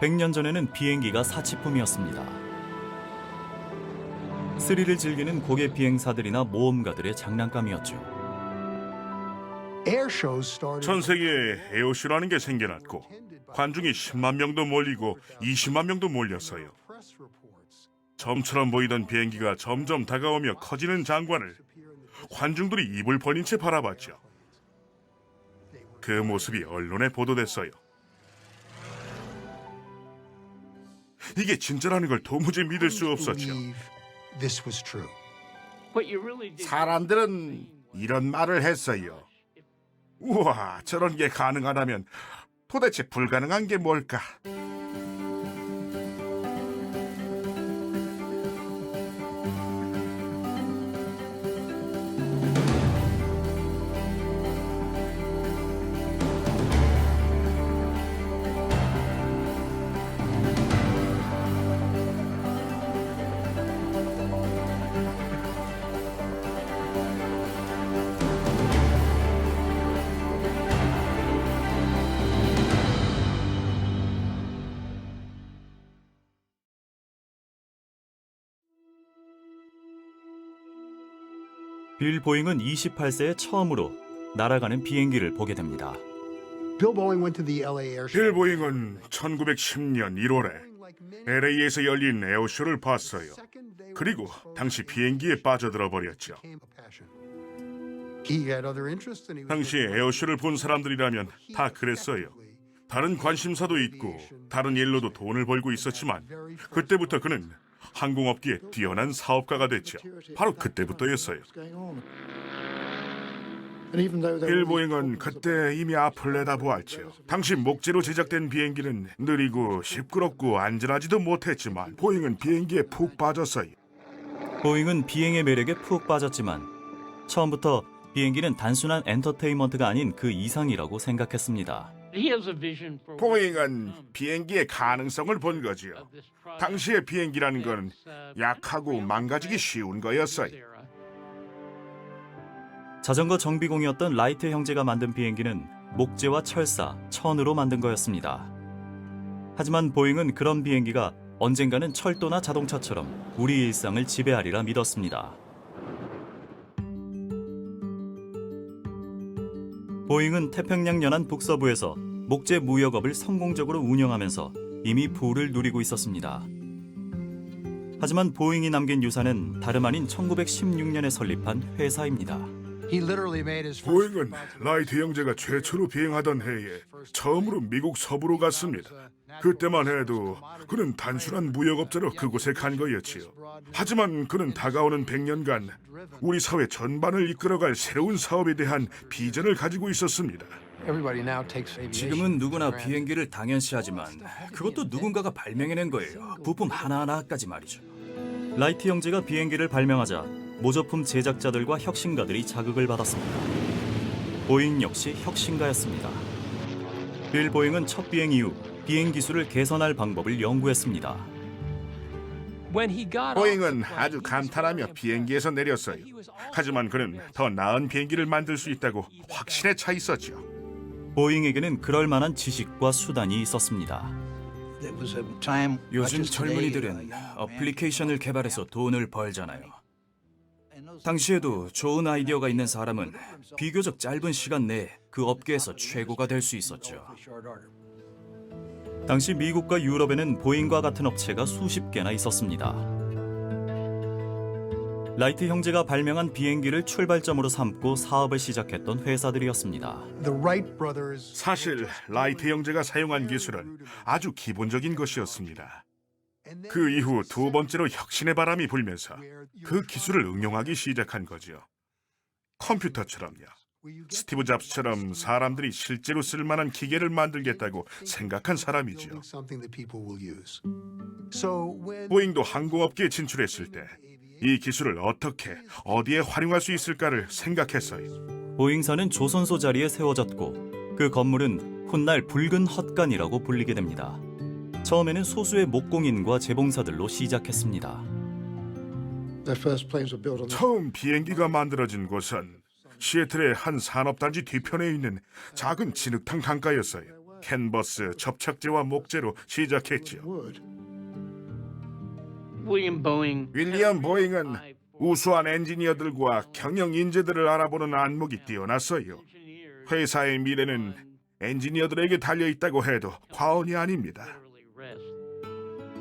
100년 전에는 비행기가 사치품이었습니다. 스릴을 즐기는 고개 비행사들이나 모험가들의 장난감이었죠. 전 세계에 에어쇼라는 게 생겨났고 관중이 10만 명도 몰리고 20만 명도 몰렸어요. 점처럼 보이던 비행기가 점점 다가오며 커지는 장관을 관중들이 입을 벌린 채 바라봤죠. 그 모습이 언론에 보도됐어요. 이게 진짜라는 걸 도무지 믿을 수 없었죠. 사람들은 이런 말을 했어요. 우와, 저런 게 가능하다면 도대체 불가능한 게 뭘까? 빌 보잉은 28세에 처음으로 날아가는 비행기를 보게 됩니다. 빌 보잉은 1910년 1월에 LA에서 열린 에어쇼를 봤어요. 그리고 당시 비행기에 빠져들어 버렸죠. 당시 에어쇼를 본 사람들이라면 다 그랬어요. 다른 관심사도 있고 다른 일로도 돈을 벌고 있었지만 그때부터 그는 항공업계의 뛰어난 사업가가 됐죠. 바로 그때부터였어요. 빌 보잉은 그때 이미 앞을 내다보았죠. 당시 목재로 제작된 비행기는 느리고 시끄럽고 안전하지도 못했지만 보잉은 비행기에 푹 빠졌어요. 보잉은 비행의 매력에 푹 빠졌지만 처음부터 비행기는 단순한 엔터테인먼트가 아닌 그 이상이라고 생각했습니다. 보잉은 비행기의 가능성을 본 거지요. 당시의 비행기라는 건 약하고 망가지기 쉬운 거였어요. 자전거 정비공이었던 라이트 형제가 만든 비행기는 목재와 철사, 천으로 만든 거였습니다. 하지만 보잉은 그런 비행기가 언젠가는 철도나 자동차처럼 우리 일상을 지배하리라 믿었습니다. 보잉은 태평양 연안 북서부에서 목재 무역업을 성공적으로 운영하면서 이미 부를 누리고 있었습니다. 하지만 보잉이 남긴 유산은 다름 아닌 1916년에 설립한 회사입니다. 보잉은 라이트 형제가 최초로 비행하던 해에 처음으로 미국 서부로 갔습니다. 그때만 해도 그는 단순한 무역업자로 그곳에 간 거였지요. 하지만 그는 다가오는 100년간 우리 사회 전반을 이끌어갈 새로운 사업에 대한 비전을 가지고 있었습니다. 지금은 누구나 비행기를 당연시하지만 그것도 누군가가 발명해낸 거예요. 부품 하나하나까지 말이죠. 라이트 형제가 비행기를 발명하자 모조품 제작자들과 혁신가들이 자극을 받았습니다. 보잉 역시 혁신가였습니다. 빌 보잉은 첫 비행 이후 비행 기술을 개선할 방법을 연구했습니다. 보잉은 아주 감탄하며 비행기에서 내렸어요. 하지만 그는 더 나은 비행기를 만들 수 있다고 확신에 차 있었죠. 보잉에게는 그럴 만한 지식과 수단이 있었습니다. 요즘 젊은이들은 어플리케이션을 개발해서 돈을 벌잖아요. 당시에도 좋은 아이디어가 있는 사람은 비교적 짧은 시간 내에 그 업계에서 최고가 될 수 있었죠. 당시 미국과 유럽에는 보잉과 같은 업체가 수십 개나 있었습니다. 라이트 형제가 발명한 비행기를 출발점으로 삼고 사업을 시작했던 회사들이었습니다. 사실 라이트 형제가 사용한 기술은 아주 기본적인 것이었습니다. 그 이후 두 번째로 혁신의 바람이 불면서 그 기술을 응용하기 시작한 거죠. 컴퓨터처럼요. 스티브 잡스처럼 사람들이 실제로 쓸만한 기계를 만들겠다고 생각한 사람이죠. 보잉도 항공업계에 진출했을 때 이 기술을 어떻게 어디에 활용할 수 있을까를 생각했어요. 보잉사는 조선소 자리에 세워졌고 그 건물은 훗날 붉은 헛간이라고 불리게 됩니다. 처음에는 소수의 목공인과 재봉사들로 시작했습니다. 처음 비행기가 만들어진 곳은 시애틀의 한 산업단지 뒤편에 있는 작은 진흙탕 강가였어요. 캔버스, 접착제와 목재로 시작했지요. 윌리엄 보잉은 우수한 엔지니어들과 경영 인재들을 알아보는 안목이 뛰어났어요. 회사의 미래는 엔지니어들에게 달려 있다고 해도 과언이 아닙니다.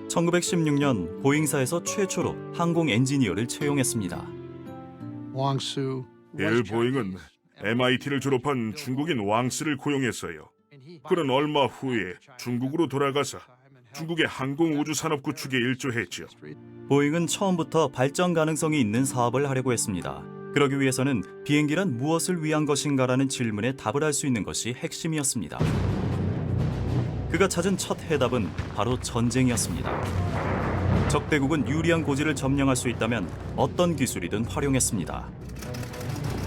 1916년 보잉사에서 최초로 항공 엔지니어를 채용했습니다. 빌 보잉은 MIT를 졸업한 중국인 왕스를 고용했어요. 그는 얼마 후에 중국으로 돌아가서 중국의 항공우주 산업 구축에 일조했죠. 보잉은 처음부터 발전 가능성이 있는 사업을 하려고 했습니다. 그러기 위해서는 비행기란 무엇을 위한 것인가라는 질문에 답을 할 수 있는 것이 핵심이었습니다. 그가 찾은 첫 해답은 바로 전쟁이었습니다. 적대국은 유리한 고지를 점령할 수 있다면 어떤 기술이든 활용했습니다.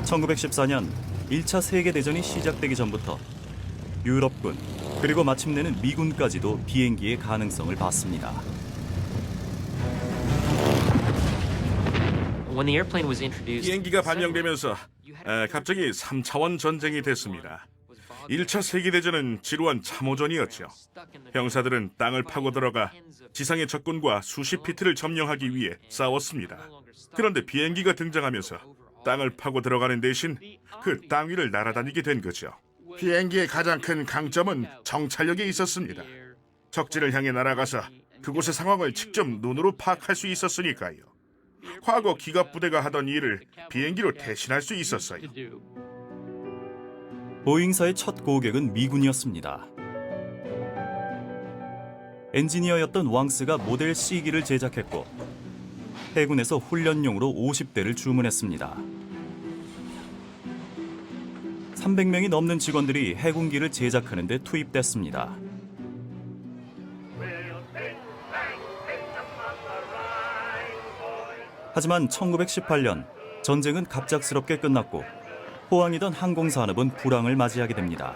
1914년 1차 세계대전이 시작되기 전부터 유럽군 그리고 마침내는 미군까지도 비행기의 가능성을 봤습니다. 비행기가 발명되면서 갑자기 3차원 전쟁이 됐습니다. 1차 세계대전은 지루한 참호전이었죠. 병사들은 땅을 파고 들어가 지상의 적군과 수십 피트를 점령하기 위해 싸웠습니다. 그런데 비행기가 등장하면서 땅을 파고 들어가는 대신 그 땅 위를 날아다니게 된 거죠. 비행기의 가장 큰 강점은 정찰력에 있었습니다. 적진을 향해 날아가서 그곳의 상황을 직접 눈으로 파악할 수 있었으니까요. 과거 기갑부대가 하던 일을 비행기로 대신할 수 있었어요. 보잉사의 첫 고객은 미군이었습니다. 엔지니어였던 왕스가 모델 C기를 제작했고 해군에서 훈련용으로 50대를 주문했습니다. 300명이 넘는 직원들이 해군기를 제작하는 데 투입됐습니다. 하지만 1918년 전쟁은 갑작스럽게 끝났고 호황이던 항공산업은 불황을 맞이하게 됩니다.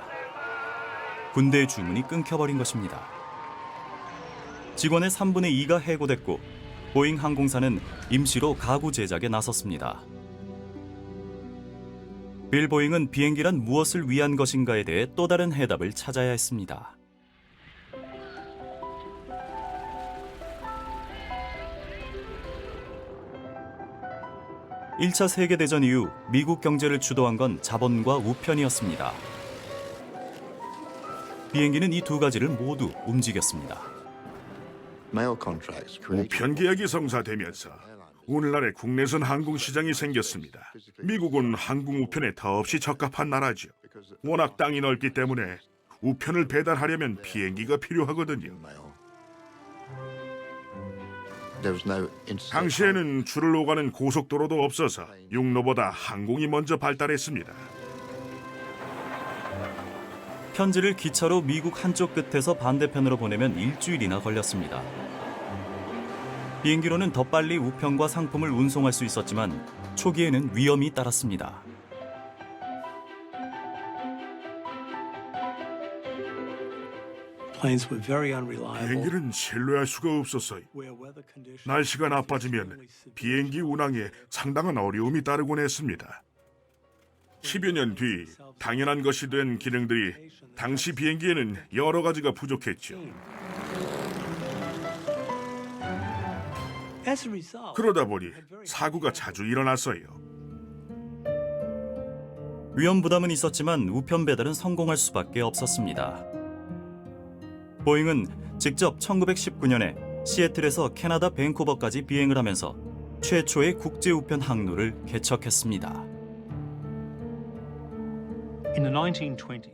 군대의 주문이 끊겨버린 것입니다. 직원의 3분의 2가 해고됐고 보잉 항공사는 임시로 가구 제작에 나섰습니다. 빌 보잉은 비행기란 무엇을 위한 것인가에 대해 또 다른 해답을 찾아야 했습니다. (1차) 세계대전 이후 미국 경제를 주도한 건 자본과 우편이었습니다. 비행기는 이 두 가지를 모두 움직였습니다. 우편 계약이 성사되면서 오늘날의 국내선 항공 시장이 생겼습니다. 미국은 항공 우편에 더없이 적합한 나라죠. 워낙 땅이 넓기 때문에 우편을 배달하려면 비행기가 필요하거든요. 당시에는 줄을 오가는 고속도로도 없어서 육로보다 항공이 먼저 발달했습니다. 편지를 기차로 미국 한쪽 끝에서 반대편으로 보내면 일주일이나 걸렸습니다. 비행기로는 더 빨리 우편과 상품을 운송할 수 있었지만 초기에는 위험이 따랐습니다. 비행기는 신뢰할 수가 없었어요. 날씨가 나빠지면 비행기 운항에 상당한 어려움이 따르곤 했습니다. 10여 년 뒤 당연한 것이 된 기능들이 당시 비행기에는 여러 가지가 부족했죠. 그러다 보니 사고가 자주 일어났어요. 위험 부담은 있었지만 우편 배달은 성공할 수밖에 없었습니다. 보잉은 직접 1919년에 시애틀에서 캐나다 밴쿠버까지 비행을 하면서 최초의 국제 우편 항로를 개척했습니다.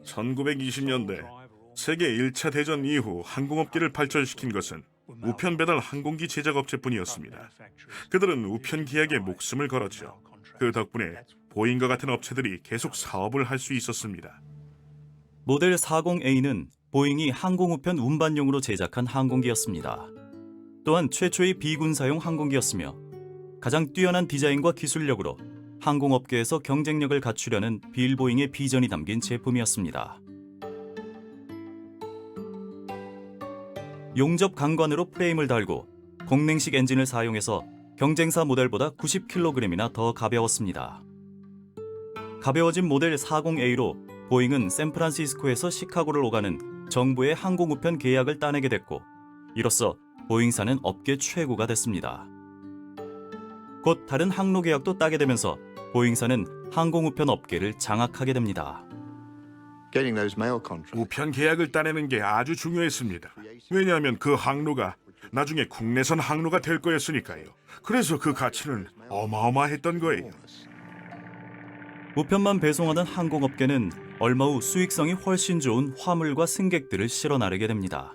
1920년대 세계 1차 대전 이후 항공업계를 발전시킨 것은 우편 배달 항공기 제작 업체뿐이었습니다. 그들은 우편 계약에 목숨을 걸었죠. 그 덕분에 보잉과 같은 업체들이 계속 사업을 할 수 있었습니다. 모델 40A는 보잉이 항공 우편 운반용으로 제작한 항공기였습니다. 또한 최초의 비군사용 항공기였으며 가장 뛰어난 디자인과 기술력으로 항공업계에서 경쟁력을 갖추려는 빌 보잉의 비전이 담긴 제품이었습니다. 용접 강관으로 프레임을 달고 공냉식 엔진을 사용해서 경쟁사 모델보다 90kg이나 더 가벼웠습니다. 가벼워진 모델 40A로 보잉은 샌프란시스코에서 시카고를 오가는 정부의 항공우편 계약을 따내게 됐고 이로써 보잉사는 업계 최고가 됐습니다. 곧 다른 항로 계약도 따게 되면서 보잉사는 항공우편 업계를 장악하게 됩니다. 우편 계약을 따내는 게 아주 중요했습니다. 왜냐하면 그 항로가 나중에 국내선 항로가 될 거였으니까요. 그래서 그 가치는 어마어마했던 거예요. 우편만 배송하던 항공업계는 얼마 후 수익성이 훨씬 좋은 화물과 승객들을 실어 나르게 됩니다.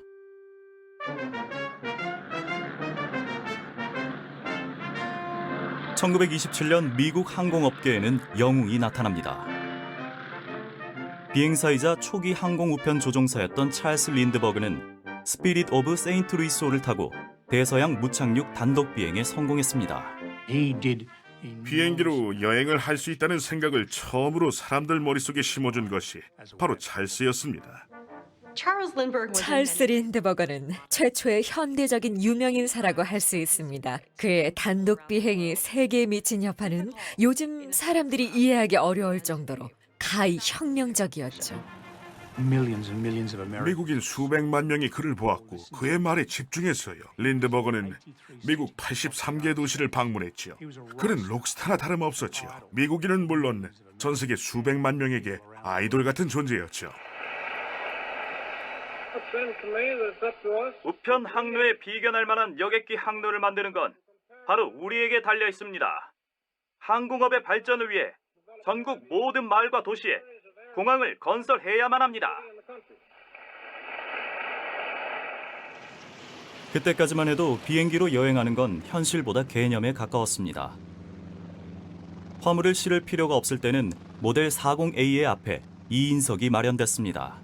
(1927년) 미국 항공업계에는 영웅이 나타납니다. 비행사이자 초기 항공 우편 조종사였던 찰스 린드버그는 스피릿 오브 세인트 루이스호를 타고 대서양 무착륙 단독 비행에 성공했습니다. 비행기로 여행을 할 수 있다는 생각을 처음으로 사람들 머릿속에 심어준 것이 바로 찰스였습니다. 찰스 린드버거는 최초의 현대적인 유명인사라고 할 수 있습니다. 그의 단독 비행이 세계에 미친 여파는 요즘 사람들이 이해하기 어려울 정도로 가히 혁명적이었죠. 미국인 수백만 명이 그를 보았고 그의 말에 집중했어요. 린드버거는 미국 83개 도시를 방문했지요. 그는 록스타나 다름없었지요. 미국인은 물론 전 세계 수백만 명에게 아이돌 같은 존재였죠. 우편 항로에 비견할 만한 여객기 항로를 만드는 건 바로 우리에게 달려 있습니다. 항공업의 발전을 위해 전국 모든 마을과 도시에 공항을 건설해야만 합니다. 그때까지만 해도 비행기로 여행하는 건 현실보다 개념에 가까웠습니다. 화물을 실을 필요가 없을 때는 모델 40A의 앞에 2인석이 마련됐습니다.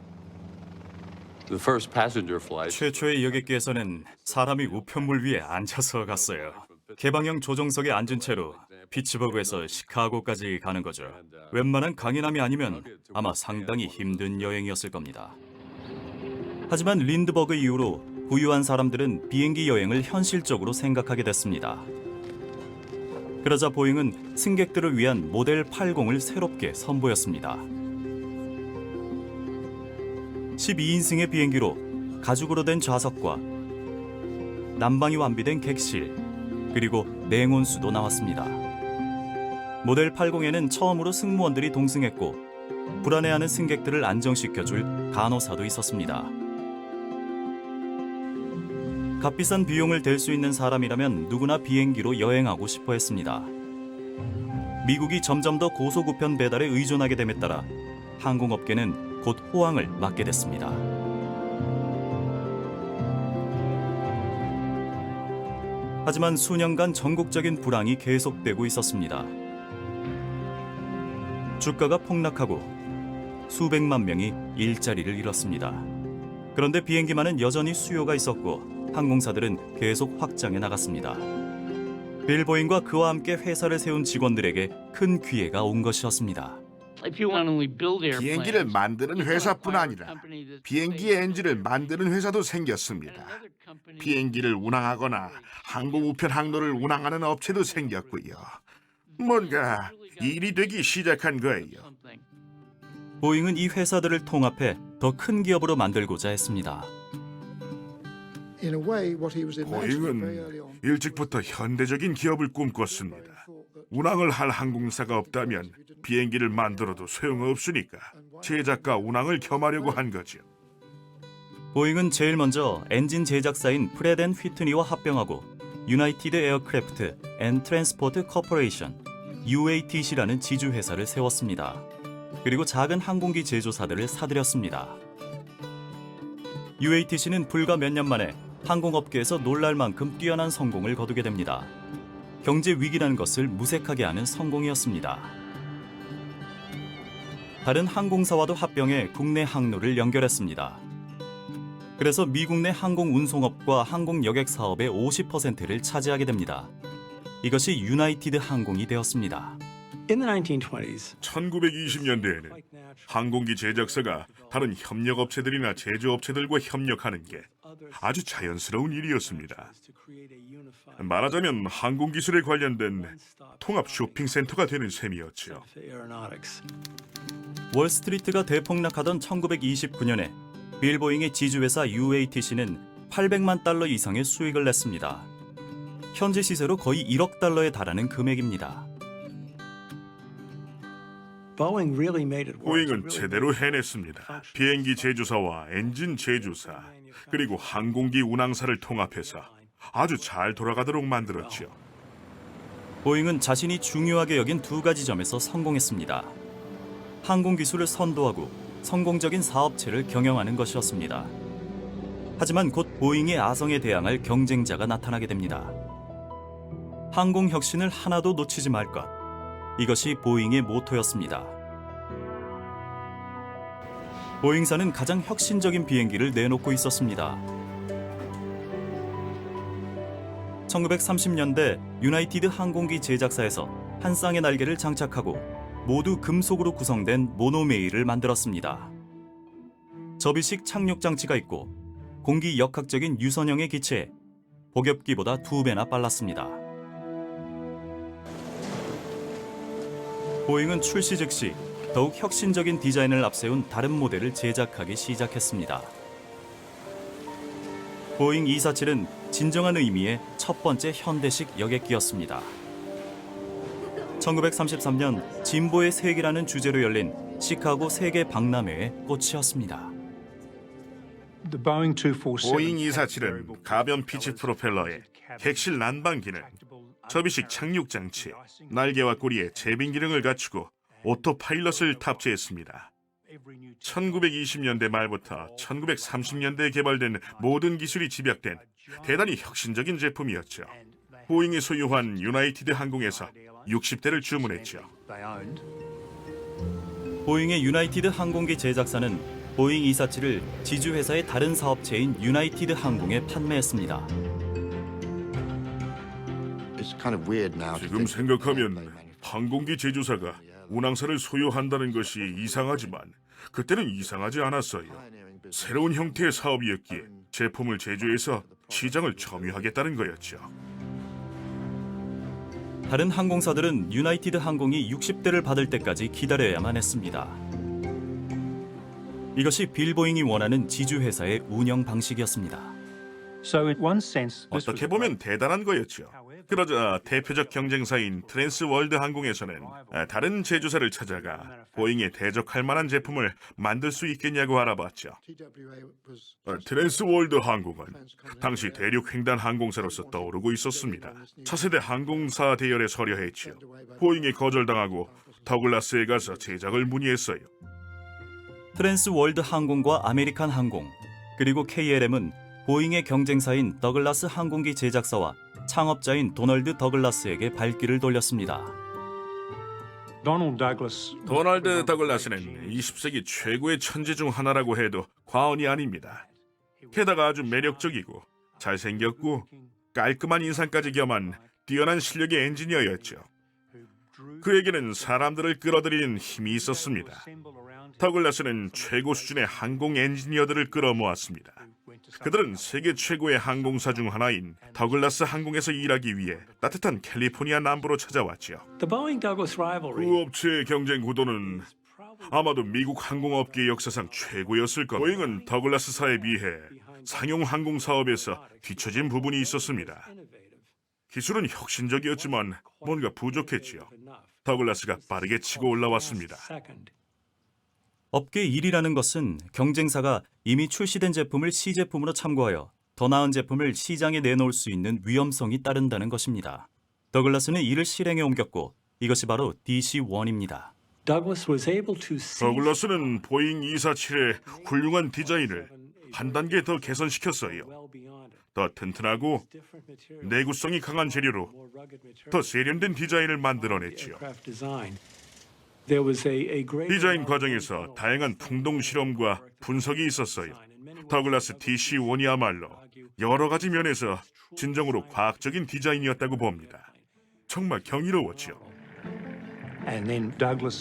최초의 여객기에서는 사람이 우편물 위에 앉아서 갔어요. 개방형 조종석에 앉은 채로 피츠버그에서 시카고까지 가는 거죠. 웬만한 강인함이 아니면 아마 상당히 힘든 여행이었을 겁니다. 하지만 린드버그 이후로 부유한 사람들은 비행기 여행을 현실적으로 생각하게 됐습니다. 그러자 보잉은 승객들을 위한 모델 80을 새롭게 선보였습니다. 12인승의 비행기로 가죽으로 된 좌석과 난방이 완비된 객실, 그리고 냉온수도 나왔습니다. 모델 80에는 처음으로 승무원들이 동승했고 불안해하는 승객들을 안정시켜줄 간호사도 있었습니다. 값비싼 비용을 댈 수 있는 사람이라면 누구나 비행기로 여행하고 싶어 했습니다. 미국이 점점 더 고속우편 배달에 의존하게 됨에 따라 항공업계는 곧 호황을 맞게 됐습니다. 하지만 수년간 전국적인 불황이 계속되고 있었습니다. 주가가 폭락하고 수백만 명이 일자리를 잃었습니다. 그런데 비행기만은 여전히 수요가 있었고 항공사들은 계속 확장해 나갔습니다. 빌 보잉과 그와 함께 회사를 세운 직원들에게 큰 기회가 온 것이었습니다. 비행기를 만드는 회사뿐 아니라 비행기의 엔진을 만드는 회사도 생겼습니다. 비행기를 운항하거나 항공 우편 항로를 운항하는 업체도 생겼고요. 뭔가 일이 되기 시작한 거예요. 보잉은 이 회사들을 통합해 더 큰 기업으로 만들고자 했습니다. 보잉은 일찍부터 현대적인 기업을 꿈꿨습니다. 운항을 할 항공사가 없다면 비행기를 만들어도 소용없으니까 제작과 운항을 겸하려고 한 거죠. 보잉은 제일 먼저 엔진 제작사인 프렛 앤 휘트니와 합병하고 유나이티드 에어크래프트 앤 트랜스포트 코퍼레이션 UATC라는 지주회사를 세웠습니다. 그리고 작은 항공기 제조사들을 사들였습니다. UATC는 불과 몇 년 만에 항공업계에서 놀랄 만큼 뛰어난 성공을 거두게 됩니다. 경제 위기라는 것을 무색하게 하는 성공이었습니다. 다른 항공사와도 합병해 국내 항로를 연결했습니다. 그래서 미국 내 항공 운송업과 항공 여객 사업의 50%를 차지하게 됩니다. 이것이 유나이티드 항공이 되었습니다. 1920년대에는 항공기 제작사가 다른 협력업체들이나 제조업체들과 협력하는 게 아주 자연스러운 일이었습니다. 말하자면 항공기술에 관련된 통합 쇼핑센터가 되는 셈이었죠. 월스트리트가 대폭락하던 1929년에 빌 보잉의 지주회사 UATC는 800만 달러 이상의 수익을 냈습니다. 현재 시세로 거의 1억 달러에 달하는 금액입니다. 보잉은 제대로 해냈습니다. 비행기 제조사와 엔진 제조사, 그리고 항공기 운항사를 통합해서 아주 잘 돌아가도록 만들었지요. 보잉은 자신이 중요하게 여긴 두 가지 점에서 성공했습니다. 항공 기술을 선도하고 성공적인 사업체를 경영하는 것이었습니다. 하지만 곧 보잉의 아성에 대항할 경쟁자가 나타나게 됩니다. 항공 혁신을 하나도 놓치지 말 것. 이것이 보잉의 모토였습니다. 보잉사는 가장 혁신적인 비행기를 내놓고 있었습니다. 1930년대 유나이티드 항공기 제작사에서 한 쌍의 날개를 장착하고 모두 금속으로 구성된 모노메일을 만들었습니다. 접이식 착륙 장치가 있고 공기 역학적인 유선형의 기체에 복엽기보다 2배나 빨랐습니다. 보잉은 출시 즉시 더욱 혁신적인 디자인을 앞세운 다른 모델을 제작하기 시작했습니다. 보잉 247은 진정한 의미의 첫 번째 현대식 여객기였습니다. 1933년 진보의 세계라는 주제로 열린 시카고 세계 박람회의 꽃이었습니다. 보잉 247은 가변 피치 프로펠러에 객실 난방 기능, 접이식 착륙 장치, 날개와 꼬리에 제빙 기능을 갖추고 오토 파일럿을 탑재했습니다. 1920년대 말부터 1930년대에 개발된 모든 기술이 집약된 대단히 혁신적인 제품이었죠. 보잉이 소유한 유나이티드 항공에서 60대를 주문했죠. 보잉의 유나이티드 항공기 제작사는 보잉 247을 지주회사의 다른 사업체인 유나이티드 항공에 판매했습니다. 지금 생각하면 항공기 제조사가 운항사를 소유한다는 것이 이상하지만 그때는 이상하지 않았어요. 새로운 형태의 사업이었기에 제품을 제조해서 시장을 점유하겠다는 거였죠. 다른 항공사들은 유나이티드 항공이 60대를 받을 때까지 기다려야만 했습니다. 이것이 빌 보잉이 원하는 지주회사의 운영 방식이었습니다. 어떻게 보면 대단한 거였죠. 그러자 대표적 경쟁사인 트랜스 월드 항공에서는 다른 제조사를 찾아가 보잉에 대적할 만한 제품을 만들 수 있겠냐고 알아봤죠. 트랜스 월드 항공은 당시 대륙 횡단 항공사로서 떠오르고 있었습니다. 차세대 항공사 대열에 서려했지요. 보잉에 거절당하고 더글라스에 가서 제작을 문의했어요. 트랜스 월드 항공과 아메리칸 항공, 그리고 KLM은 보잉의 경쟁사인 더글라스 항공기 제작사와 창업자인 도널드 더글라스에게 발길을 돌렸습니다. 도널드 더글라스는 20세기 최고의 천재 중 하나라고 해도 과언이 아닙니다. 게다가 아주 매력적이고 잘생겼고 깔끔한 인상까지 겸한 뛰어난 실력의 엔지니어였죠. 그에게는 사람들을 끌어들이는 힘이 있었습니다. 더글라스는 최고 수준의 항공 엔지니어들을 끌어모았습니다. 그들은 세계 최고의 항공사 중 하나인 더글라스 항공에서 일하기 위해 따뜻한 캘리포니아 남부로 찾아왔지요. 두 업체의 경쟁 구도는 아마도 미국 항공업계 역사상 최고였을 겁니다. 보잉은 더글라스사에 비해 상용 항공 사업에서 뒤처진 부분이 있었습니다. 기술은 혁신적이었지만 뭔가 부족했지요. 더글라스가 빠르게 치고 올라왔습니다. 업계 1위라는 것은 경쟁사가 이미 출시된 제품을 시제품으로 참고하여 더 나은 제품을 시장에 내놓을 수 있는 위험성이 따른다는 것입니다. 더글라스는 이를 실행에 옮겼고 이것이 바로 DC-1입니다. 더글라스는 보잉 247의 훌륭한 디자인을 한 단계 더 개선시켰어요. 더 튼튼하고 내구성이 강한 재료로 더 세련된 디자인을 만들어냈지요. 디자인 과정에서 다양한 풍동 실험과 분석이 있었어요. 더글라스 DC-1이야말로 여러 가지 면에서 진정으로 과학적인 디자인이었다고 봅니다. 정말 경이로웠죠.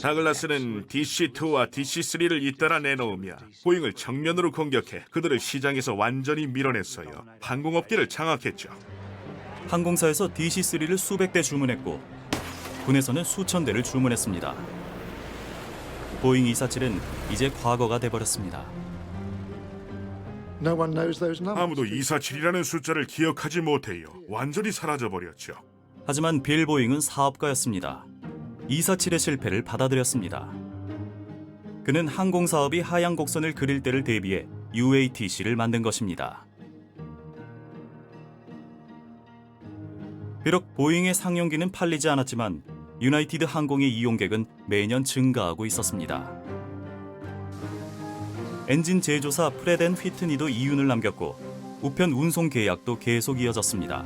더글라스는 DC-2와 DC-3를 잇따라 내놓으며 보잉을 정면으로 공격해 그들을 시장에서 완전히 밀어냈어요. 항공업계를 장악했죠. 항공사에서 DC-3를 수백 대 주문했고 군에서는 수천 대를 주문했습니다. 보잉 247은 이제 과거가 돼버렸습니다. 아무도 247이라는 숫자를 기억하지 못해요. 완전히 사라져버렸죠. 하지만 빌 보잉은 사업가였습니다. 247의 실패를 받아들였습니다. 그는 항공사업이 하향 곡선을 그릴 때를 대비해 UATC를 만든 것입니다. 비록 보잉의 상용기는 팔리지 않았지만 유나이티드 항공의 이용객은 매년 증가하고 있었습니다. 엔진 제조사 프렛 앤 휘트니도 이윤을 남겼고 우편 운송 계약도 계속 이어졌습니다.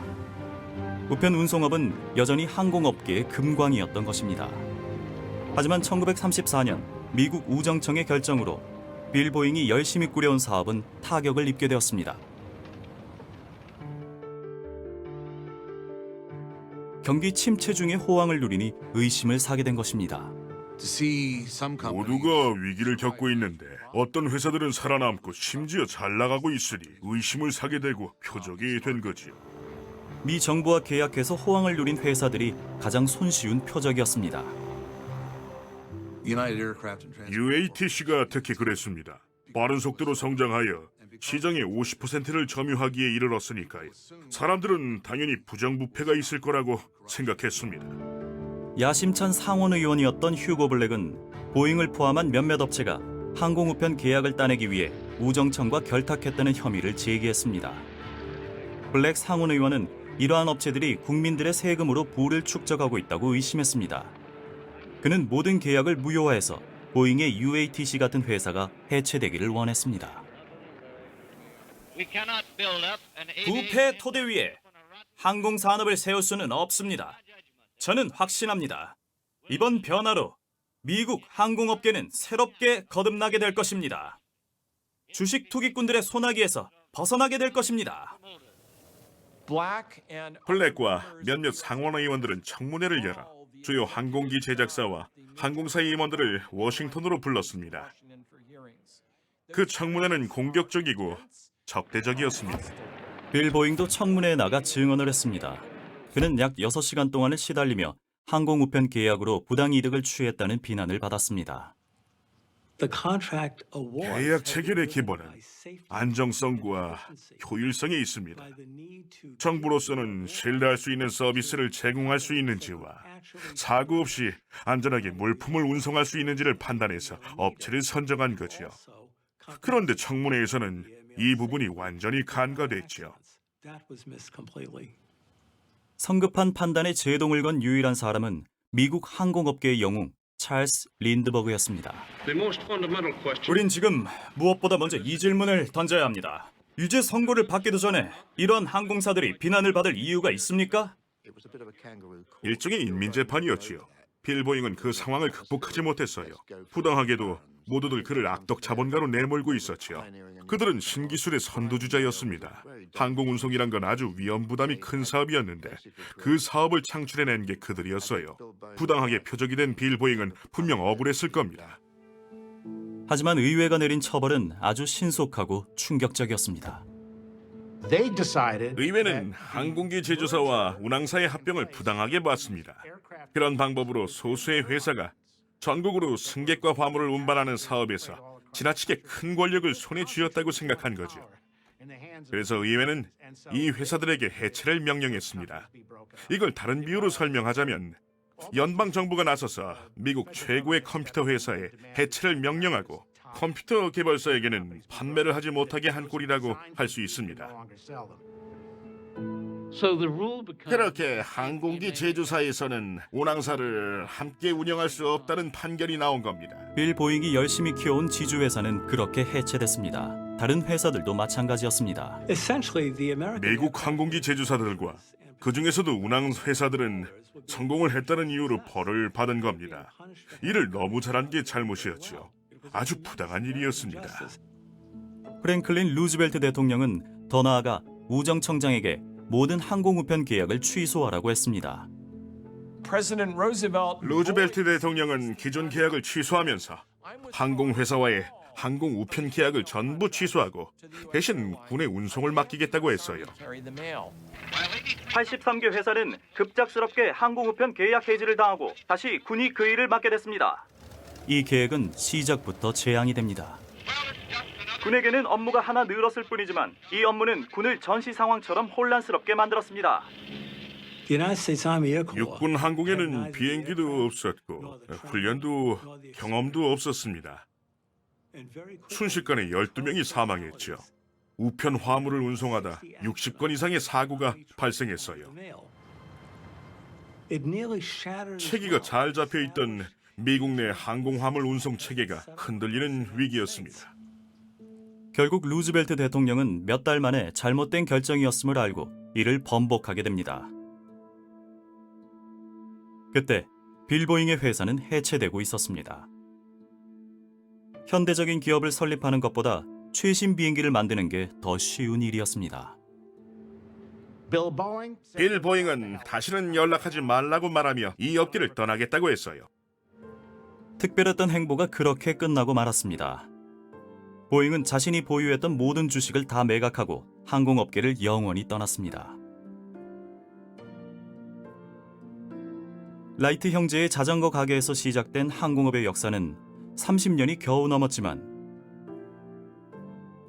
우편 운송업은 여전히 항공업계의 금광이었던 것입니다. 하지만 1934년 미국 우정청의 결정으로 빌 보잉이 열심히 꾸려온 사업은 타격을 입게 되었습니다. 경기 침체 중에 호황을 누리니 의심을 사게 된 것입니다. 모두가 위기를 겪고 있는데 어떤 회사들은 살아남고 심지어 잘 나가고 있으니 의심을 사게 되고 표적이 된 거지요. 미 정부와 계약해서 호황을 누린 회사들이 가장 손쉬운 표적이었습니다. UATC가 특히 그랬습니다. 빠른 속도로 성장하여 시장의 50%를 점유하기에 이르렀으니까요. 사람들은 당연히 부정부패가 있을 거라고 생각했습니다. 야심찬 상원의원이었던 휴고 블랙은 보잉을 포함한 몇몇 업체가 항공우편 계약을 따내기 위해 우정청과 결탁했다는 혐의를 제기했습니다. 블랙 상원의원은 이러한 업체들이 국민들의 세금으로 부를 축적하고 있다고 의심했습니다. 그는 모든 계약을 무효화해서 보잉의 UATC 같은 회사가 해체되기를 원했습니다. 부패 토대 위에 항공산업을 세울 수는 없습니다. 저는 확신합니다. 이번 변화로 미국 항공업계는 새롭게 거듭나게 될 것입니다. 주식 투기꾼들의 소나기에서 벗어나게 될 것입니다. 블랙과 몇몇 상원의원들은 청문회를 열어 주요 항공기 제작사와 항공사 임원들을 워싱턴으로 불렀습니다. 그 청문회는 공격적이고 적대적이었습니다. 빌 보잉도 청문회에 나가 증언을 했습니다. 그는 약 6시간 동안을 시달리며 항공우편 계약으로 부당이득을 취했다는 비난을 받았습니다. 계약 체결의 기본은 안정성과 효율성에 있습니다. 정부로서는 신뢰할 수 있는 서비스를 제공할 수 있는지와 사고 없이 안전하게 물품을 운송할 수 있는지를 판단해서 업체를 선정한 거지요. 그런데 청문회에서는 이 부분이 완전히 간과됐지요. 성급한 판단에 제동을 건 유일한 사람은 미국 항공업계의 영웅 찰스 린드버그였습니다. 우린 지금 무엇보다 먼저 이 질문을 던져야 합니다. 유죄 선고를 받기도 전에 이런 항공사들이 비난을 받을 이유가 있습니까? 일종의 인민재판이었지요. 빌 보잉은 그 상황을 극복하지 못했어요. 부당하게도 모두들 그를 악덕 자본가로 내몰고 있었지요. 그들은 신기술의 선두주자였습니다. 항공운송이란 건 아주 위험 부담이 큰 사업이었는데 그 사업을 창출해낸 게 그들이었어요. 부당하게 표적이 된 빌 보잉은 분명 억울했을 겁니다. 하지만 의회가 내린 처벌은 아주 신속하고 충격적이었습니다. 의회는 항공기 제조사와 운항사의 합병을 부당하게 봤습니다. 그런 방법으로 소수의 회사가 전국으로 승객과 화물을 운반하는 사업에서 지나치게 큰 권력을 손에 쥐었다고 생각한 거죠. 그래서 의회는 이 회사들에게 해체를 명령했습니다. 이걸 다른 비유로 설명하자면 연방 정부가 나서서 미국 최고의 컴퓨터 회사에 해체를 명령하고 컴퓨터 개발사에게는 판매를 하지 못하게 한 꼴이라고 할 수 있습니다. 그렇게 항공기 제조사에서는 운항사를 함께 운영할 수 없다는 판결이 나온 겁니다. 빌 보잉이 열심히 키워온 지주회사는 그렇게 해체됐습니다. 다른 회사들도 마찬가지였습니다. 미국 항공기 제조사들과 그 중에서도 운항 회사들은 성공을 했다는 이유로 벌을 받은 겁니다. 일을 너무 잘한 게 잘못이었지요. 아주 부당한 일이었습니다. 프랭클린 루즈벨트 대통령은 더 나아가 우정청장에게 모든 항공우편 계약을 취소하라고 했습니다. 루즈벨트 대통령은 기존 계약을 취소하면서 항공회사와의 항공우편 계약을 전부 취소하고 대신 군의 운송을 맡기겠다고 했어요. 83개 회사는 급작스럽게 항공우편 계약 해지를 당하고 다시 군이 그 일을 맡게 됐습니다. 이 계획은 시작부터 재앙이 됩니다. 군에게는 업무가 하나 늘었을 뿐이지만 이 업무는 군을 전시 상황처럼 혼란스럽게 만들었습니다. 육군 항공에는 비행기도 없었고 훈련도 경험도 없었습니다. 순식간에 12명이 사망했죠. 우편 화물을 운송하다 60건 이상의 사고가 발생했어요. 체계가 잘 잡혀있던 미국 내 항공 화물 운송 체계가 흔들리는 위기였습니다. 결국 루즈벨트 대통령은 몇 달 만에 잘못된 결정이었음을 알고 이를 번복하게 됩니다. 그때 빌보잉의 회사는 해체되고 있었습니다. 현대적인 기업을 설립하는 것보다 최신 비행기를 만드는 게 더 쉬운 일이었습니다. 빌 보잉은 다시는 연락하지 말라고 말하며 이 업계를 떠나겠다고 했어요. 특별했던 행보가 그렇게 끝나고 말았습니다. 보잉은 자신이 보유했던 모든 주식을 다 매각하고 항공업계를 영원히 떠났습니다. 라이트 형제의 자전거 가게에서 시작된 항공업의 역사는 30년이 겨우 넘었지만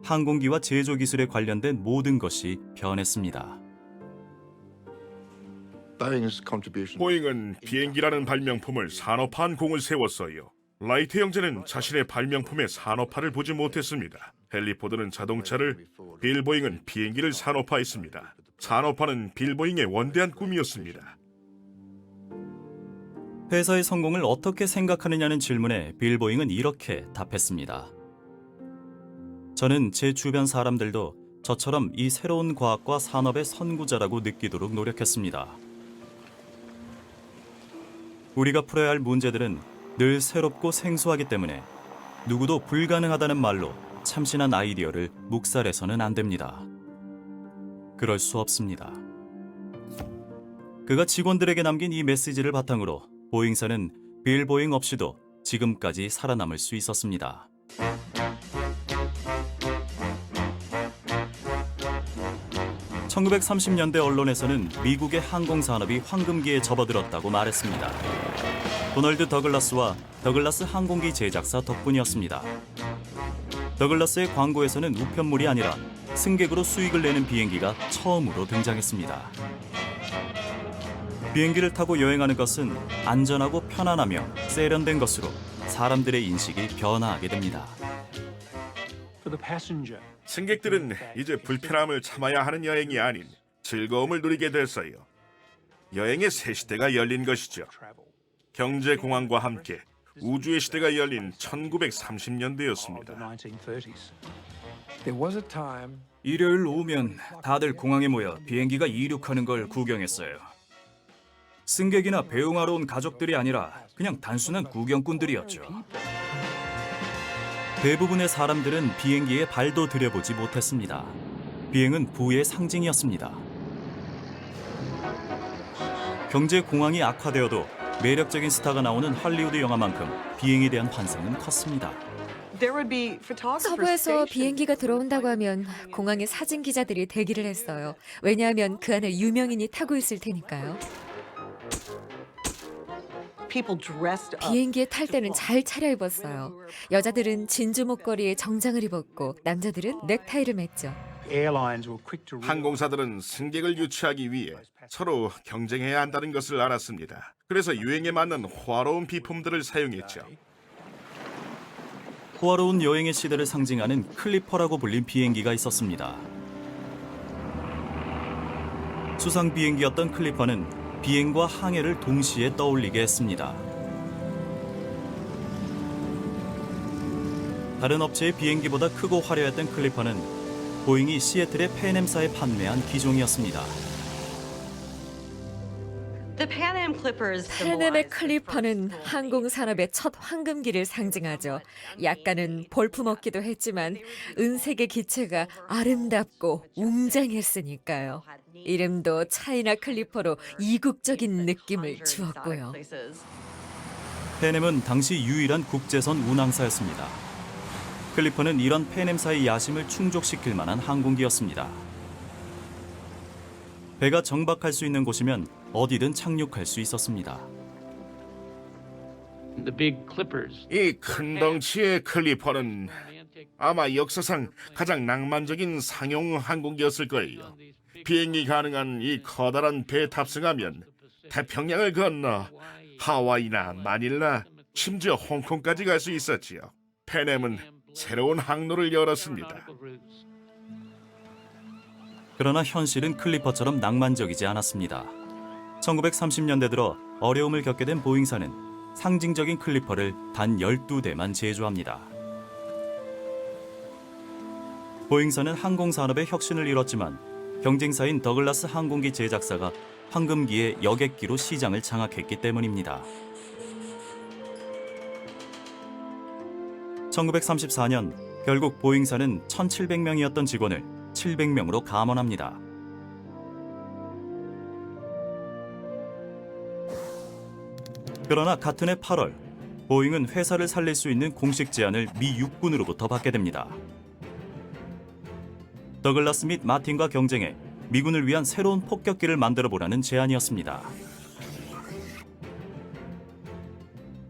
항공기와 제조 기술에 관련된 모든 것이 변했습니다. 보잉은 비행기라는 발명품을 산업화한 공을 세웠어요. 라이트 형제는 자신의 발명품의 산업화를 보지 못했습니다. 헨리 포드는 자동차를, 빌 보잉은 비행기를 산업화했습니다. 산업화는 빌 보잉의 원대한 꿈이었습니다. 회사의 성공을 어떻게 생각하느냐는 질문에 빌 보잉은 이렇게 답했습니다. 저는 제 주변 사람들도 저처럼 이 새로운 과학과 산업의 선구자라고 느끼도록 노력했습니다. 우리가 풀어야 할 문제들은 늘 새롭고 생소하기 때문에 누구도 불가능하다는 말로 참신한 아이디어를 묵살해서는 안 됩니다. 그럴 수 없습니다. 그가 직원들에게 남긴 이 메시지를 바탕으로 보잉사는 빌 보잉 없이도 지금까지 살아남을 수 있었습니다. (1930년대) 언론에서는 미국의 항공산업이 황금기에 접어들었다고 말했습니다. 도널드 더글라스와 더글라스 항공기 제작사 덕분이었습니다. 더글라스의 광고에서는 우편물이 아니라 승객으로 수익을 내는 비행기가 처음으로 등장했습니다. 비행기를 타고 여행하는 것은 안전하고 편안하며 세련된 것으로 사람들의 인식이 변화하게 됩니다. 승객들은 이제 불편함을 참아야 하는 여행이 아닌 즐거움을 누리게 됐어요. 여행의 새 시대가 열린 것이죠. 경제공황과 함께 우주의 시대가 열린 1930년대였습니다. 일요일 오후면 다들 공항에 모여 비행기가 이륙하는 걸 구경했어요. 승객이나 배웅하러 온 가족들이 아니라 그냥 단순한 구경꾼들이었죠. 대부분의 사람들은 비행기에 발도 들여보지 못했습니다. 비행은 부의 상징이었습니다. 경제 공황이 악화되어도 매력적인 스타가 나오는 할리우드 영화만큼 비행에 대한 환상은 컸습니다. 서부에서 비행기가 들어온다고 하면 공항에 사진 기자들이 대기를 했어요. 왜냐하면 그 안에 유명인이 타고 있을 테니까요. 비행기에 탈 때는 잘 차려입었어요. 여자들은 진주 목걸이에 정장을 입었고 남자들은 넥타이를 맸죠. 항공사들은 승객을 유치하기 위해 서로 경쟁해야 한다는 것을 알았습니다. 그래서 유행에 맞는 호화로운 비품들을 사용했죠. 호화로운 여행의 시대를 상징하는 클리퍼라고 불린 비행기가 있었습니다. 수상 비행기였던 클리퍼는 비행과 항해를 동시에 떠올리게 했습니다. 다른 업체의 비행기보다 크고 화려했던 클리퍼는 보잉이 시애틀의 팬엠사에 판매한 기종이었습니다. 팬엠의 클리퍼는 항공산업의 첫 황금기를 상징하죠. 약간은 볼품없기도 했지만 은색의 기체가 아름답고 웅장했으니까요. 이름도 차이나 클리퍼로 이국적인 느낌을 주었고요. 팬엠은 당시 유일한 국제선 운항사였습니다. 클리퍼는 이런 팬엠사의 야심을 충족시킬 만한 항공기였습니다. 배가 정박할 수 있는 곳이면 어디든 착륙할 수 있었습니다. 이 큰 덩치의 클리퍼는 아마 역사상 가장 낭만적인 상용 항공기였을 거예요. 비행이 가능한 이 커다란 배에 탑승하면 태평양을 건너 하와이나 마닐라, 심지어 홍콩까지 갈 수 있었지요. 페넴은 새로운 항로를 열었습니다. 그러나 현실은 클리퍼처럼 낭만적이지 않았습니다. 1930년대 들어 어려움을 겪게 된 보잉사는 상징적인 클리퍼를 단 12대만 제조합니다. 보잉사는 항공산업의 혁신을 이뤘지만 경쟁사인 더글라스 항공기 제작사가 황금기의 여객기로 시장을 장악했기 때문입니다. 1934년 결국 보잉사는 1,700명이었던 직원을 700명으로 감원합니다. 그러나 같은 해 8월, 보잉은 회사를 살릴 수 있는 공식 제안을 미 육군으로부터 받게 됩니다. 더글라스 및 마틴과 경쟁해 미군을 위한 새로운 폭격기를 만들어 보라는 제안이었습니다.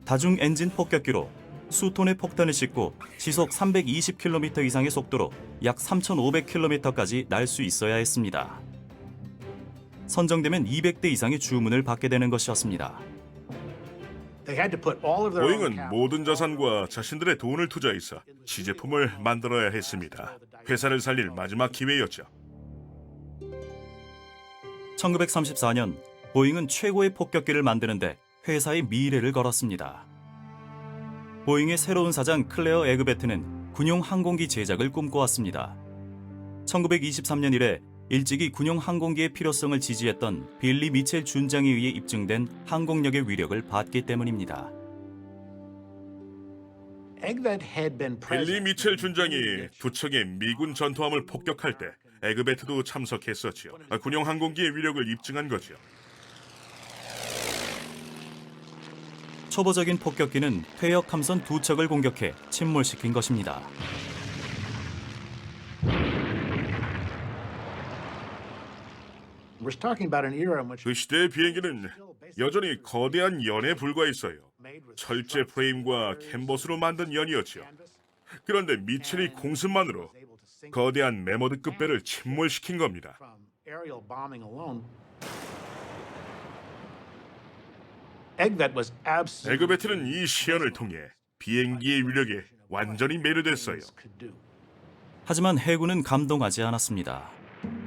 다중 엔진 폭격기로 수톤의 폭탄을 싣고 시속 320km 이상의 속도로 약 3,500km까지 날 수 있어야 했습니다. 선정되면 200대 이상의 주문을 받게 되는 것이었습니다. 보잉은 모든 자산과 자신들의 돈을 투자해서 시제품을 만들어야 했습니다. 회사를 살릴 마지막 기회였죠. 1934년 보잉은 최고의 폭격기를 만드는데 회사의 미래를 걸었습니다. 보잉의 새로운 사장 클레어 에그베트는 군용 항공기 제작을 꿈꿔왔습니다. 1923년 이래 일찍이 군용 항공기의 필요성을 지지했던 빌리 미첼 준장에 의해 입증된 항공력의 위력을 봤기 때문입니다. 빌리 미첼 준장이 두 척의 미군 전투함을 폭격할 때 에그베트도 참석했었지요. 군용 항공기의 위력을 입증한 거죠. 초보적인 폭격기는 퇴역 함선 두 척을 공격해 침몰시킨 것입니다. 그 시대의 비행기는 여전히 거대한 연에 불과했어요. 철제 프레임과 캔버스로 만든 연이었죠. 그런데 미첼이 공습만으로 거대한 메머드급 배를 침몰시킨 겁니다. 에그베트는 이 시연을 통해 비행기의 위력에 완전히 매료됐어요. 하지만 해군은 감동하지 않았습니다.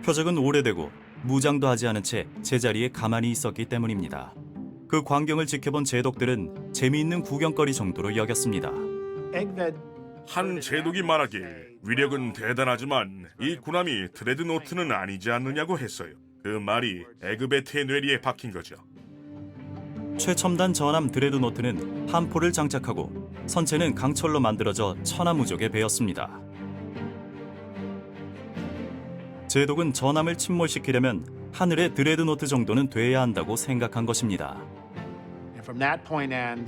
표적은 오래되고 무장도 하지 않은 채 제자리에 가만히 있었기 때문입니다. 그 광경을 지켜본 제독들은 재미있는 구경거리 정도로 여겼습니다. 한 제독이 말하길 위력은 대단하지만 이 군함이 드레드노트는 아니지 않느냐고 했어요. 그 말이 에그베트의 뇌리에 박힌 거죠. 최첨단 전함 드레드노트는 함포를 장착하고 선체는 강철로 만들어져 천하무적의 배였습니다. 제독은 전함을 침몰시키려면 하늘의 드레드노트 정도는 돼야 한다고 생각한 것입니다.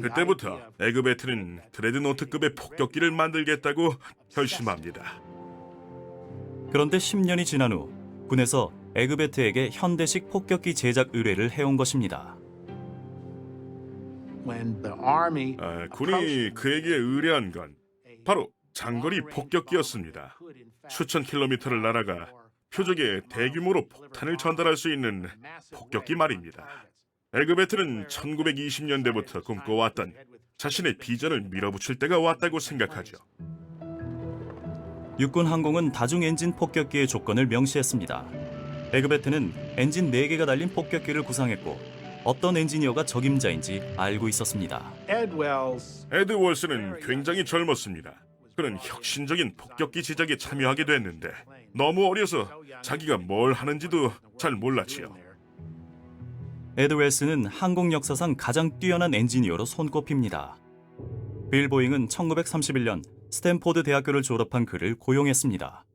그때부터 에그베트는 드레드노트급의 폭격기를 만들겠다고 결심합니다. 그런데 10년이 지난 후 군에서 에그베트에게 현대식 폭격기 제작 의뢰를 해온 것입니다. 군이 그에게 의뢰한 건 바로 장거리 폭격기였습니다. 수천 킬로미터를 날아가 표적에 대규모로 폭탄을 전달할 수 있는 폭격기 말입니다. 에그베트는 1920년대부터 꿈꿔왔던 자신의 비전을 밀어붙일 때가 왔다고 생각하죠. 육군 항공은 다중 엔진 폭격기의 조건을 명시했습니다. 에그베트는 엔진 4개가 달린 폭격기를 구상했고 어떤 엔지니어가 적임자인지 알고 있었습니다. 에드 월스는 굉장히 젊었습니다. 그는 혁신적인 폭격기 제작에 참여하게 됐는데 너무 어려서 자기가 뭘 하는지도 잘 몰랐지요. 에드 웰스는 항공 역사상 가장 뛰어난 엔지니어로 손꼽힙니다. 빌 보잉은 1931년 스탠포드 대학교를 졸업한 그를 고용했습니다.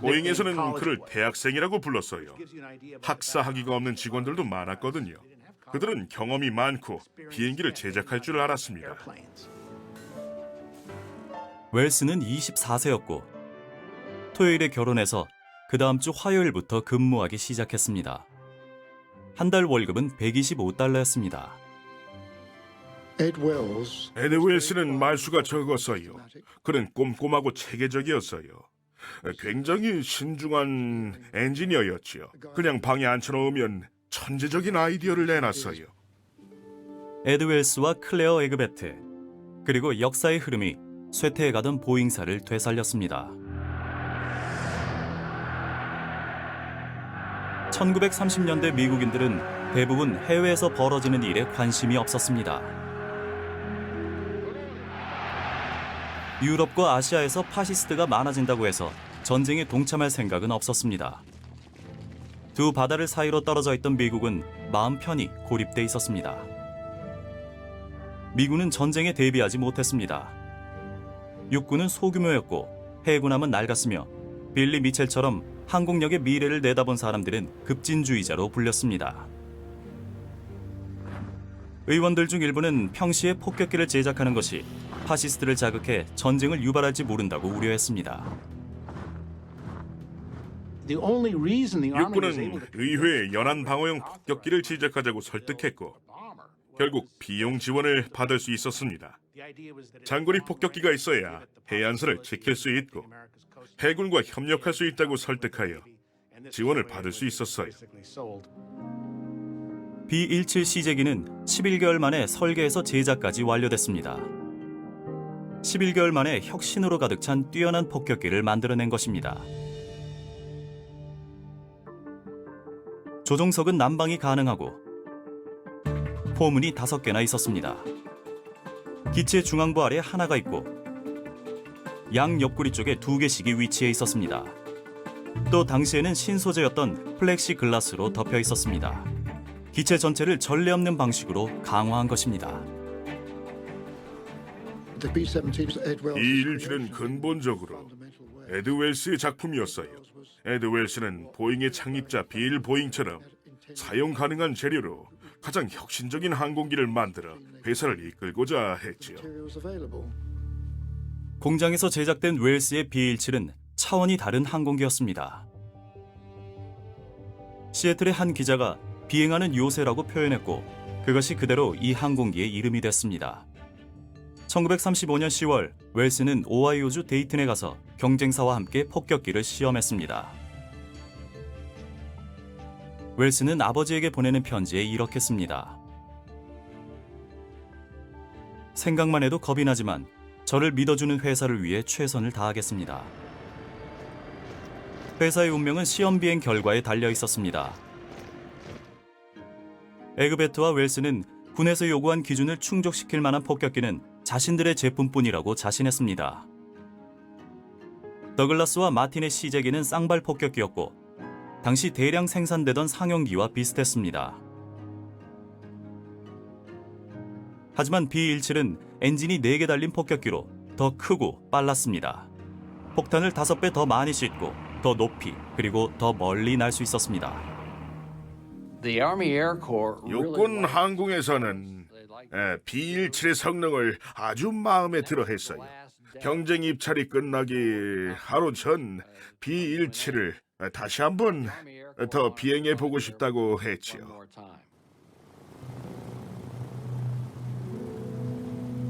보잉에서는 그를 대학생이라고 불렀어요. 학사 학위가 없는 직원들도 많았거든요. 그들은 경험이 많고 비행기를 제작할 줄 알았습니다. 웰스는 24세였고 토요일에 결혼해서 그 다음 주 화요일부터 근무하기 시작했습니다. 한 달 월급은 $125였습니다. 에드 웰스는 말수가 적었어요. 그는 꼼꼼하고 체계적이었어요. 굉장히 신중한 엔지니어였지요. 그냥 방에 앉혀놓으면 천재적인 아이디어를 내놨어요. 에드 웰스와 클레어 에그베트, 그리고 역사의 흐름이 쇠퇴해가던 보잉사를 되살렸습니다. 1930년대 미국인들은 대부분 해외에서 벌어지는 일에 관심이 없었습니다. 유럽과 아시아에서 파시스트가 많아진다고 해서 전쟁에 동참할 생각은 없었습니다. 두 바다를 사이로 떨어져 있던 미국은 마음 편히 고립돼 있었습니다. 미군은 전쟁에 대비하지 못했습니다. 육군은 소규모였고 해군함은 낡았으며 빌리 미첼처럼 항공력의 미래를 내다본 사람들은 급진주의자로 불렸습니다. 의원들 중 일부는 평시에 폭격기를 제작하는 것이 파시스트를 자극해 전쟁을 유발할지 모른다고 우려했습니다. 육군은 의회에 연안 방어용 폭격기를 제작하자고 설득했고 결국 비용 지원을 받을 수 있었습니다. 장거리 폭격기가 있어야 해안선을 지킬 수 있고 해군과 협력할 수 있다고 설득하여 지원을 받을 수 있었어요. B-17 시제기는 11개월 만에 설계에서 제작까지 완료됐습니다. 11개월 만에 혁신으로 가득 찬 뛰어난 폭격기를 만들어낸 것입니다. 조종석은 난방이 가능하고 포문이 5개나 있었습니다. 기체 중앙부 아래 하나가 있고 양 옆구리 쪽에 2개씩이 위치해 있었습니다. 또 당시에는 신소재였던 플렉시 글라스로 덮여 있었습니다. 기체 전체를 전례 없는 방식으로 강화한 것입니다. B-17은 근본적으로 에드 웰스의 작품이었어요. 에드 웰스는 보잉의 창립자 빌 보잉처럼 사용 가능한 재료로 가장 혁신적인 항공기를 만들어 회사를 이끌고자 했지요. 공장에서 제작된 웰스의 B-17은 차원이 다른 항공기였습니다. 시애틀의 한 기자가 비행하는 요새라고 표현했고 그것이 그대로 이 항공기의 이름이 됐습니다. 1935년 10월 웰스는 오하이오주 데이튼에 가서 경쟁사와 함께 폭격기를 시험했습니다. 웰스는 아버지에게 보내는 편지에 이렇게 씁니다. 생각만 해도 겁이 나지만 저를 믿어주는 회사를 위해 최선을 다하겠습니다. 회사의 운명은 시험 비행 결과에 달려 있었습니다. 에그베트와 웰스는 군에서 요구한 기준을 충족시킬 만한 폭격기는 자신들의 제품뿐이라고 자신했습니다. 더글라스와 마틴의 시제기는 쌍발 폭격기였고 당시 대량 생산되던 상용기와 비슷했습니다. 하지만 B-17은 엔진이 4개 달린 폭격기로 더 크고 빨랐습니다. 폭탄을 5배 더 많이 싣고 더 높이 그리고 더 멀리 날 수 있었습니다. 육군 항공에서는 B-17의 성능을 아주 마음에 들어 했어요. 경쟁 입찰이 끝나기 하루 전 B-17을 다시 한번 더 비행해 보고 싶다고 했지요.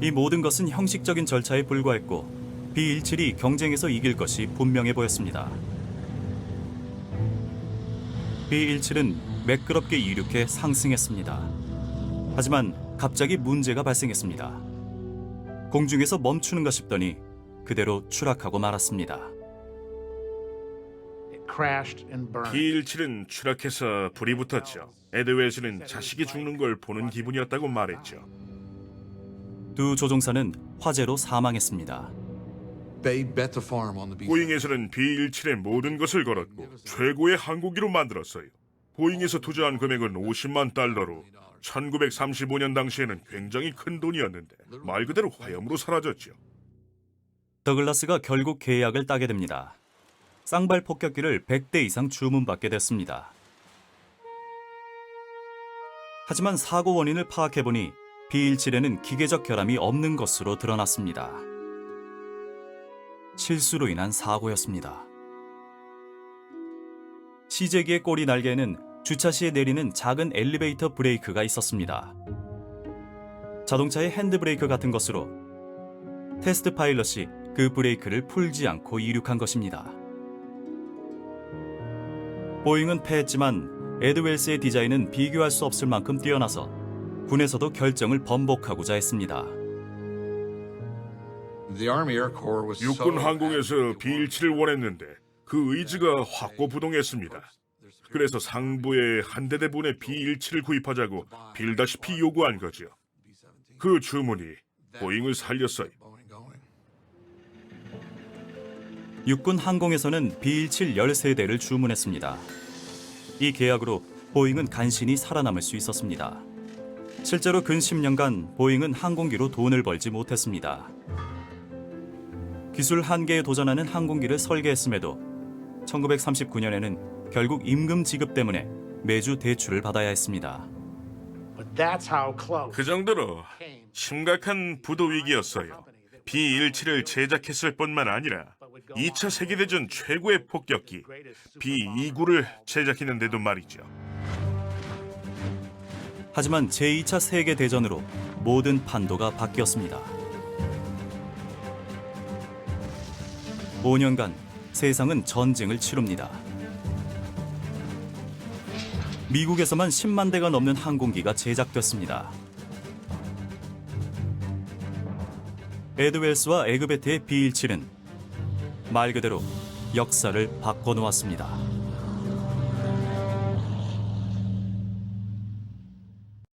이 모든 것은 형식적인 절차에 불과했고 B-17이 경쟁에서 이길 것이 분명해 보였습니다. B-17은 매끄럽게 이륙해 상승했습니다. 하지만 갑자기 문제가 발생했습니다. 공중에서 멈추는가 싶더니 그대로 추락하고 말았습니다. B-17은 추락해서 불이 붙었죠. 에드 웰스는 자식이 죽는 걸 보는 기분이었다고 말했죠. 두 조종사는 화재로 사망했습니다. 보잉에서는 B-17의 모든 것을 걸었고 최고의 항공기로 만들었어요. 보잉에서 투자한 금액은 $500,000로 1935년 당시에는 굉장히 큰 돈이었는데 말 그대로 화염으로 사라졌죠. 더글라스가 결국 계약을 따게 됩니다. 쌍발 폭격기를 100대 이상 주문받게 됐습니다. 하지만 사고 원인을 파악해보니 B-17에는 기계적 결함이 없는 것으로 드러났습니다. 실수로 인한 사고였습니다. 시제기의 꼬리 날개에는 주차 시에 내리는 작은 엘리베이터 브레이크가 있었습니다. 자동차의 핸드브레이크 같은 것으로 테스트 파일럿이 그 브레이크를 풀지 않고 이륙한 것입니다. 보잉은 패했지만 에드웰스의 디자인은 비교할 수 없을 만큼 뛰어나서 군에서도 결정을 번복하고자 했습니다. 육군 항공에서 B-17을 원했는데 그 의지가 확고부동했습니다. 그래서 상부에 한 대대분의 B-17을 구입하자고 빌다시피 요구한 거죠. 그 주문이 보잉을 살렸어요. 육군 항공에서는 B-17 13대를 주문했습니다. 이 계약으로 보잉은 간신히 살아남을 수 있었습니다. 실제로 근 10년간 보잉은 항공기로 돈을 벌지 못했습니다. 기술 한계에 도전하는 항공기를 설계했음에도 1939년에는 결국 임금 지급 때문에 매주 대출을 받아야 했습니다. 그 정도로 심각한 부도 위기였어요. B-17을 제작했을 뿐만 아니라 2차 세계대전 최고의 폭격기 B-29를 제작했는데도 말이죠. 하지만 제2차 세계대전으로 모든 판도가 바뀌었습니다. 5년간 세상은 전쟁을 치릅니다. 미국에서만 10만 대가 넘는 항공기가 제작됐습니다. 에드웰스와 에그베트의 B-17은 말 그대로 역사를 바꿔놓았습니다.